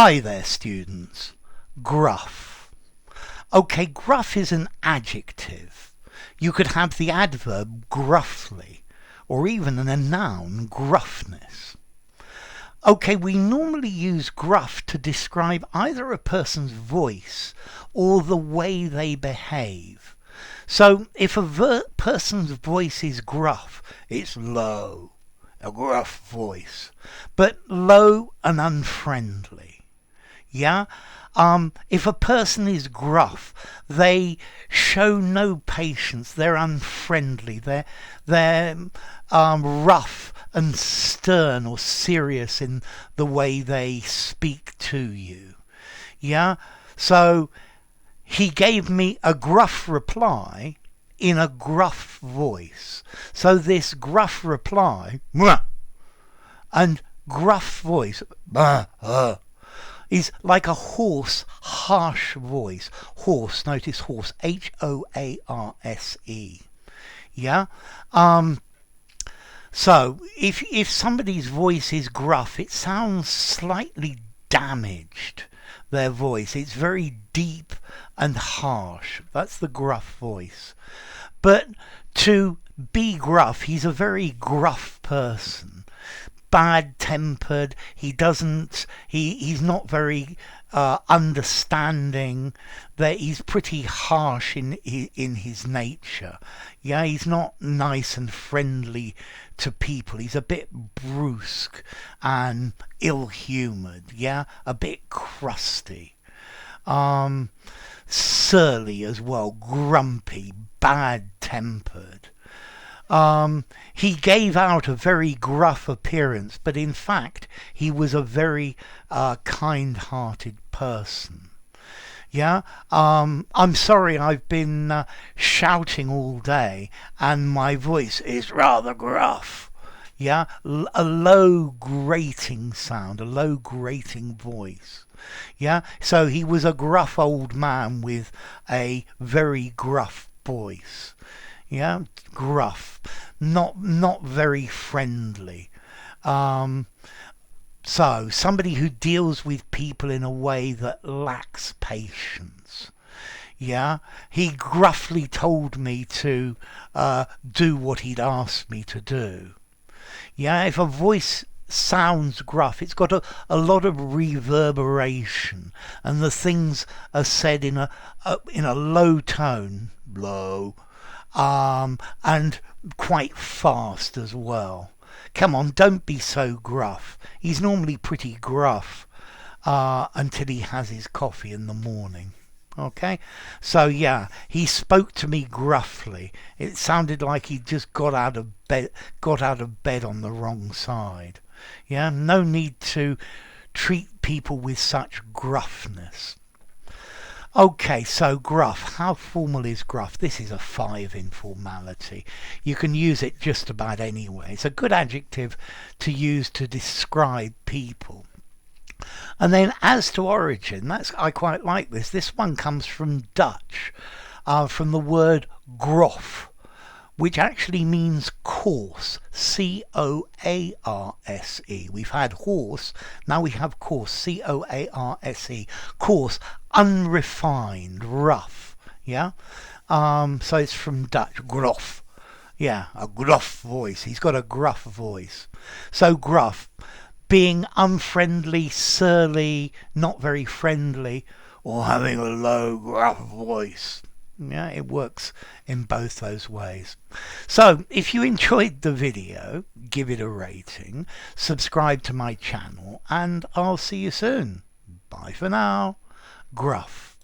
Hi there, students. Gruff. Okay, gruff is an adjective. You could have the adverb gruffly, or even a noun, gruffness. Okay, we normally use gruff to describe either a person's voice or the way they behave. So if a person's voice is gruff, it's low, a gruff voice, but low and unfriendly. Yeah? If a person is gruff, they show no patience, they're unfriendly, they're rough and stern or serious in the way they speak to you. Yeah? So he gave me a gruff reply in a gruff voice. So this gruff reply and gruff voice is like a hoarse, harsh voice. Hoarse, notice hoarse, H-O-A-R-S-E. Yeah? So, if somebody's voice is gruff, it sounds slightly damaged, their voice. It's very deep and harsh. That's the gruff voice. But to be gruff, he's a very gruff person. Bad-tempered, he's not very understanding, that he's pretty harsh in his nature. Yeah, he's not nice and friendly to people. He's a bit brusque and ill-humoured, yeah, a bit crusty. Surly as well, grumpy, bad-tempered. He gave out a very gruff appearance, but in fact he was a very kind-hearted person. Yeah, I'm sorry, I've been shouting all day and my voice is rather gruff. Yeah, a low grating sound, a low grating voice. Yeah, so he was a gruff old man with a very gruff voice. Yeah, gruff, not very friendly. So somebody who deals with people in a way that lacks patience. Yeah, he gruffly told me to do what he'd asked me to do. Yeah, if a voice sounds gruff, it's got a lot of reverberation, and the things are said in a low tone, low. And quite fast as well. Come on, don't be so gruff. He's normally pretty gruff until he has his coffee in the morning. Okay, so yeah, he spoke to me gruffly. It sounded like he just got out of bed on the wrong side. Yeah, no need to treat people with such gruffness. Okay, so gruff. How formal is gruff? This is a 5 in formality. You can use it just about anyway. It's a good adjective to use to describe people. And then as to origin, I quite like this. This one comes from Dutch, from the word grof, which actually means coarse, C-O-A-R-S-E. We've had horse, now we have coarse, C-O-A-R-S-E. Coarse, unrefined, rough, yeah? So it's from Dutch, grof. Yeah, a gruff voice. He's got a gruff voice. So gruff, being unfriendly, surly, not very friendly, or having a low, gruff voice. Yeah, it works in both those ways. So if you enjoyed the video, give it a rating, subscribe to my channel, and I'll see you soon. Bye for now. Gruff.